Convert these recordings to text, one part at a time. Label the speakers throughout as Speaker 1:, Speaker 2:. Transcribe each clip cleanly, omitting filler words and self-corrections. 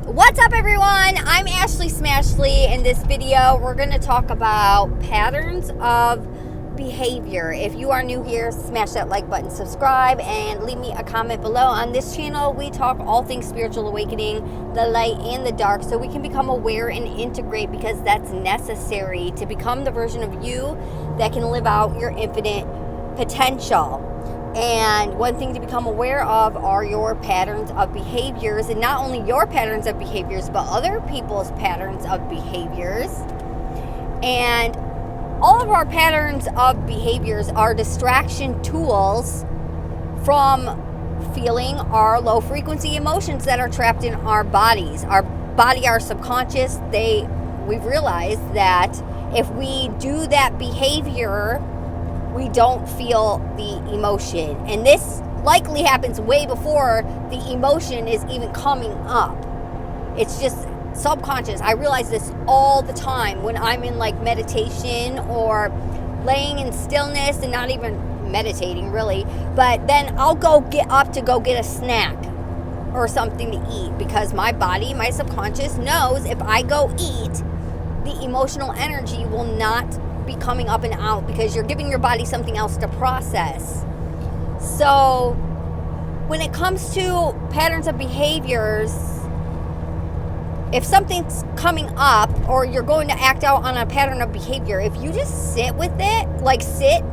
Speaker 1: What's up, everyone? I'm Smashley. In this video, we're going to talk about patterns of behavior. If you are new here, smash that like button, subscribe, and leave me a comment below. On this channel, we talk all things spiritual awakening, the light and the dark, so we can become aware and integrate, because that's necessary to become the version of you that can live out your infinite potential. And one thing to become aware of are your patterns of behaviors, and not only your patterns of behaviors, but other people's patterns of behaviors. And all of our patterns of behaviors are distraction tools from feeling our low frequency emotions that are trapped in our bodies. Our body, our subconscious, we've realized that if we do that behavior, we don't feel the emotion. And this likely happens way before the emotion is even coming up. It's just subconscious. I realize this all the time when I'm in like meditation or laying in stillness and not even meditating really. But then I'll go get up to go get a snack or something to eat, because my body, my subconscious knows if I go eat, the emotional energy will not be coming up and out, because you're giving your body something else to process. So when it comes to patterns of behaviors, if something's coming up or you're going to act out on a pattern of behavior, if you just sit with it, like sit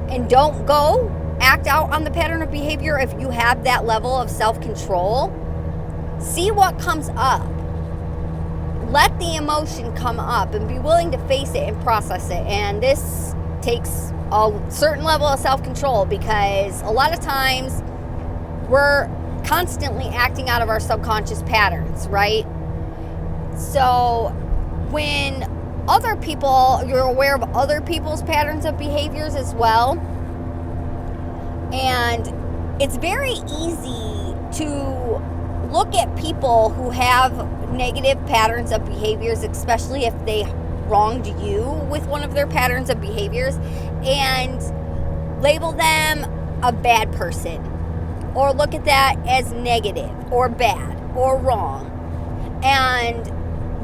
Speaker 1: and don't go act out on the pattern of behavior, if you have that level of self-control, see what comes up. Let the emotion come up and be willing to face it and process it. And this takes a certain level of self-control, because a lot of times we're constantly acting out of our subconscious patterns, right? So when other people, you're aware of other people's patterns of behaviors as well. And it's very easy to look at people who have negative patterns of behaviors, especially if they wronged you with one of their patterns of behaviors, and label them a bad person, or look at that as negative or bad or wrong. And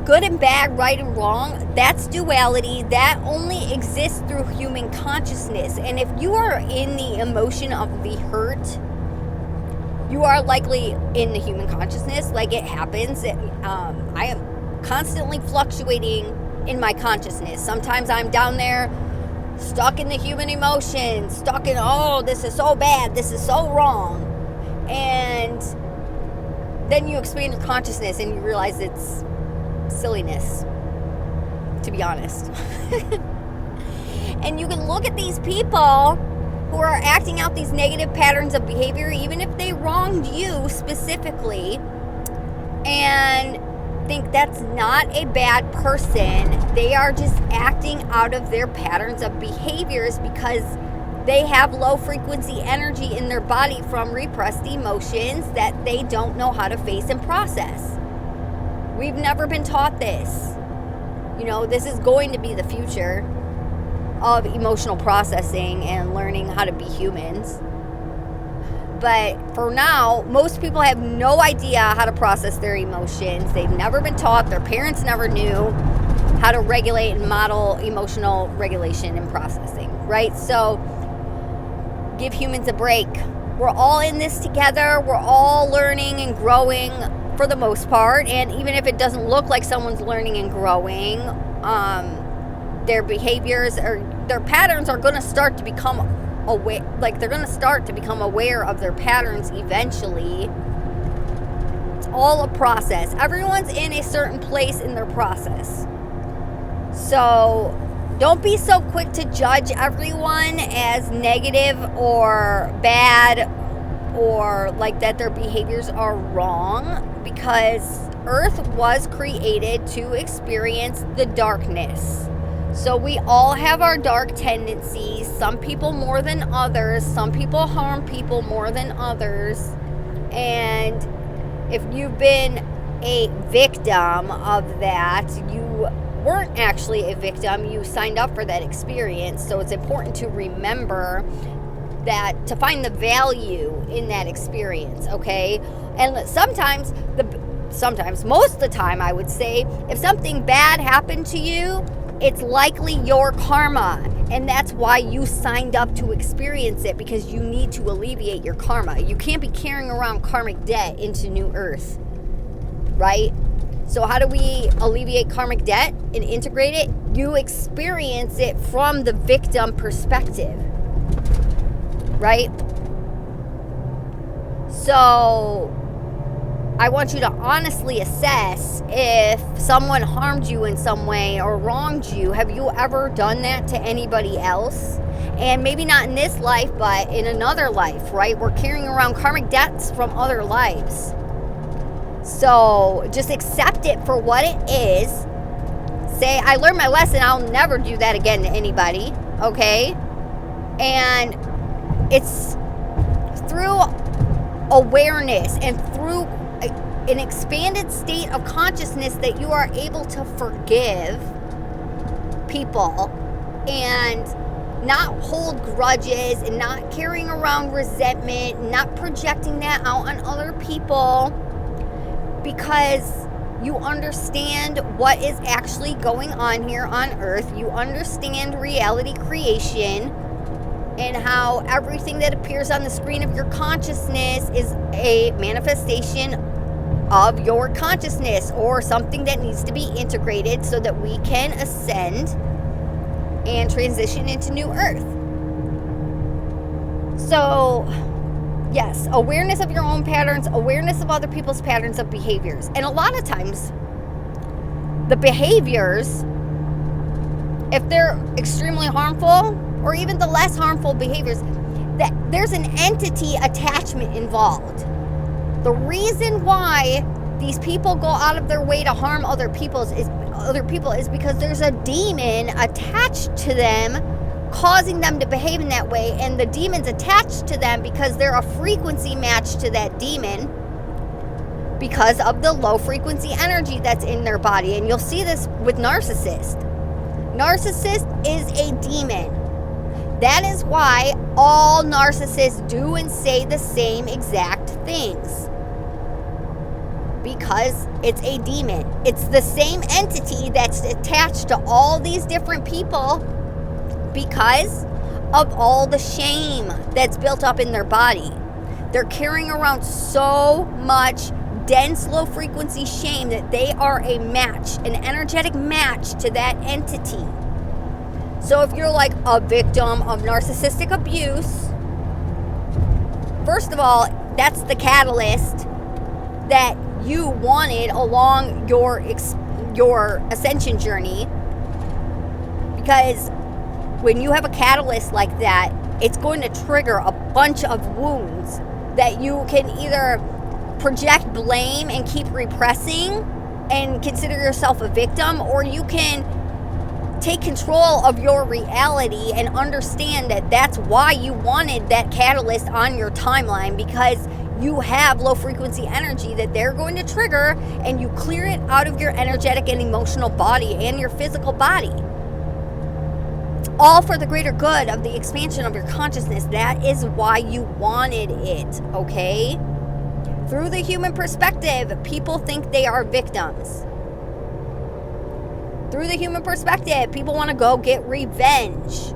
Speaker 1: good and bad, right and wrong, that's duality. That only exists through human consciousness. And if you are in the emotion of the hurt, you are likely in the human consciousness, like it happens. I am constantly fluctuating in my consciousness. Sometimes I'm down there stuck in the human emotion, stuck in, oh, this is so bad, this is so wrong. And then you expand your consciousness and you realize it's silliness, to be honest. And you can look at these people who are acting out these negative patterns of behavior, even if they wronged you specifically, and think that's not a bad person. They are just acting out of their patterns of behaviors because they have low frequency energy in their body from repressed emotions that they don't know how to face and process. We've never been taught this. You know, this is going to be the future of emotional processing and learning how to be humans. But for now, most people have no idea how to process their emotions. They've never been taught. Their parents never knew how to regulate and model emotional regulation and processing, right? So give humans a break. We're all in this together. We're all learning and growing for the most part. And even if it doesn't look like someone's learning and growing, their behaviors or their patterns are going to start to become aware. Like, they're going to start to become aware of their patterns eventually. It's all a process. Everyone's in a certain place in their process. So don't be so quick to judge everyone as negative or bad, or like that their behaviors are wrong, because Earth was created to experience the darkness. So we all have our dark tendencies. Some people more than others. Some people harm people more than others. And if you've been a victim of that, you weren't actually a victim. You signed up for that experience. So it's important to remember that, to find the value in that experience, okay? And sometimes sometimes, most of the time, I would say, if something bad happened to you, it's likely your karma. And that's why you signed up to experience it, because you need to alleviate your karma. You can't be carrying around karmic debt into New Earth, right? So how do we alleviate karmic debt and integrate it? You experience it from the victim perspective, right? So I want you to honestly assess if someone harmed you in some way or wronged you. Have you ever done that to anybody else? And maybe not in this life, but in another life, right? We're carrying around karmic debts from other lives. So just accept it for what it is. Say, I learned my lesson. I'll never do that again to anybody. Okay? And it's through awareness and through an expanded state of consciousness that you are able to forgive people and not hold grudges and not carrying around resentment, not projecting that out on other people, because you understand what is actually going on here on earth. You understand reality creation and how everything that appears on the screen of your consciousness is a manifestation of your consciousness, or something that needs to be integrated so that we can ascend and transition into New Earth. So yes, awareness of your own patterns, awareness of other people's patterns of behaviors. And a lot of times, the behaviors, if they're extremely harmful, or even the less harmful behaviors, that there's an entity attachment involved. The reason why these people go out of their way to harm other people is because there's a demon attached to them, causing them to behave in that way, and the demon's attached to them because they're a frequency match to that demon because of the low frequency energy that's in their body. And you'll see this with narcissist. Narcissist is a demon. That is why all narcissists do and say the same exact things, because it's a demon. It's the same entity that's attached to all these different people because of all the shame that's built up in their body. They're carrying around so much dense low frequency shame that they are a match, an energetic match to that entity. So if you're like a victim of narcissistic abuse, first of all, that's the catalyst that you wanted along your ascension journey, because when you have a catalyst like that, it's going to trigger a bunch of wounds that you can either project blame and keep repressing and consider yourself a victim, or you can take control of your reality and understand that that's why you wanted that catalyst on your timeline, because you have low frequency energy that they're going to trigger, and you clear it out of your energetic and emotional body and your physical body, all for the greater good of the expansion of your consciousness. That is why you wanted it, okay? Through the human perspective, people think they are victims. Through the human perspective, people want to go get revenge.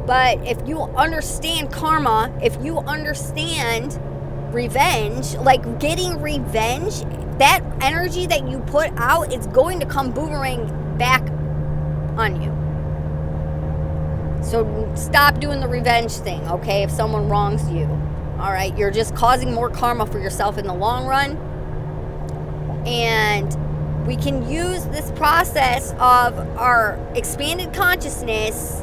Speaker 1: But if you understand karma, if you understand revenge, like getting revenge, that energy that you put out, it's going to come boomerang back on you. So stop doing the revenge thing, okay? If someone wrongs you, all right? You're just causing more karma for yourself in the long run. And we can use this process of our expanded consciousness.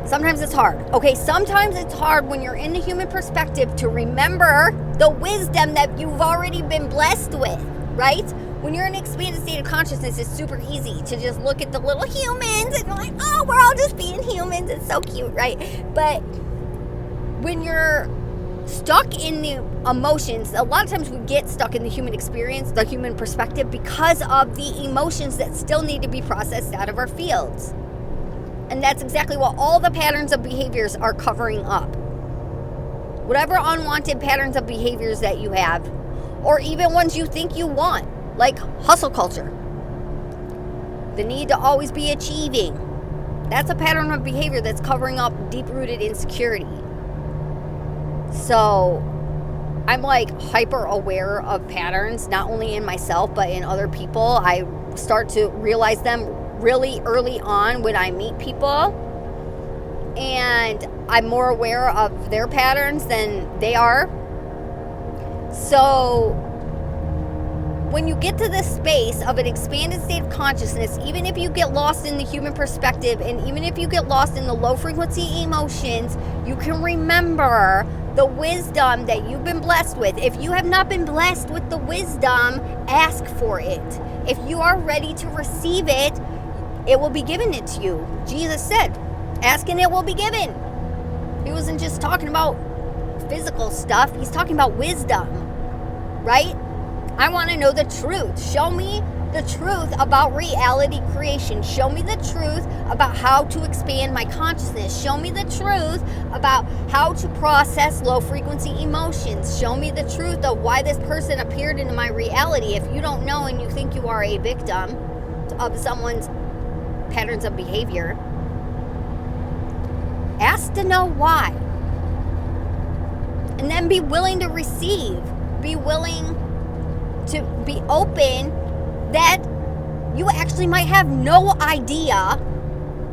Speaker 1: Sometimes it's hard. Okay, sometimes it's hard when you're in the human perspective to remember the wisdom that you've already been blessed with, right? When you're in an expanded state of consciousness, it's super easy to just look at the little humans and like, oh, we're all just being humans. It's so cute, right? But when you're stuck in the emotions, a lot of times we get stuck in the human experience, the human perspective, because of the emotions that still need to be processed out of our fields. And that's exactly what all the patterns of behaviors are covering up. Whatever unwanted patterns of behaviors that you have, or even ones you think you want, like hustle culture. The need to always be achieving. That's a pattern of behavior that's covering up deep-rooted insecurity. So I'm like hyper aware of patterns, not only in myself, but in other people. I start to realize them really early on when I meet people. And I'm more aware of their patterns than they are. So when you get to this space of an expanded state of consciousness, even if you get lost in the human perspective, and even if you get lost in the low frequency emotions, you can remember the wisdom that you've been blessed with. If you have not been blessed with the wisdom, ask for it. If you are ready to receive it, it will be given it to you. Jesus said, ask and it will be given. He wasn't just talking about physical stuff. He's talking about wisdom, right? I want to know the truth. Show me the truth about reality creation. Show me the truth about how to expand my consciousness. Show me the truth about how to process low frequency emotions. Show me the truth of why this person appeared into my reality. If you don't know and you think you are a victim of someone's patterns of behavior, ask to know why. And then be willing to receive. Be willing to be open that you actually might have no idea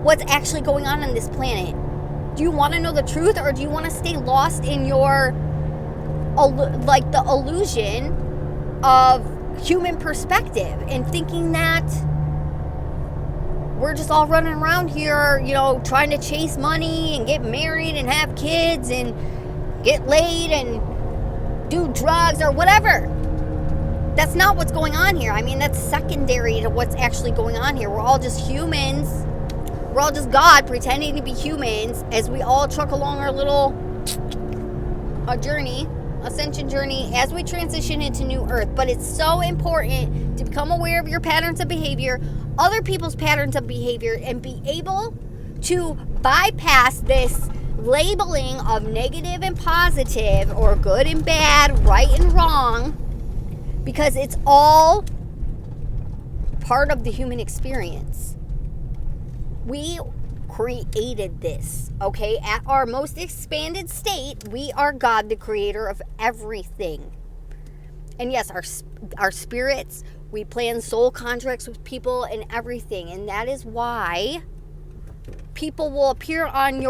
Speaker 1: what's actually going on this planet. Do you want to know the truth, or do you want to stay lost in your, like, the illusion of human perspective and thinking that we're just all running around here, you know, trying to chase money and get married and have kids and get laid and do drugs or whatever? That's not what's going on here. I mean, that's secondary to what's actually going on here. We're all just humans. We're all just God pretending to be humans as we all truck along our little journey, ascension journey, as we transition into new earth. But it's so important to become aware of your patterns of behavior, other people's patterns of behavior, and be able to bypass this labeling of negative and positive, or good and bad, right and wrong, because it's all part of the human experience. We created this, okay? At our most expanded state, we are God, the creator of everything. And yes, our spirits, we plan soul contracts with people and everything. And that is why people will appear in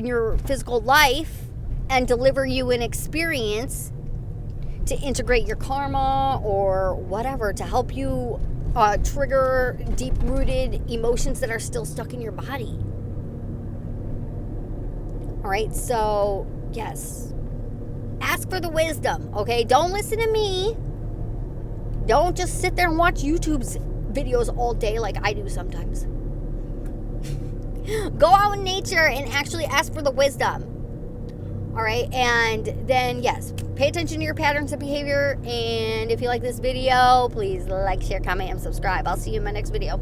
Speaker 1: your physical life and deliver you an experience to integrate your karma or whatever, to help you trigger deep-rooted emotions that are still stuck in your body. All right, so yes, ask for the wisdom, okay? Don't listen to me. Don't just sit there and watch YouTube's videos all day like I do sometimes. Go out in nature and actually ask for the wisdom. All right, and then, yes, pay attention to your patterns of behavior. And if you like this video, please like, share, comment, and subscribe. I'll see you in my next video.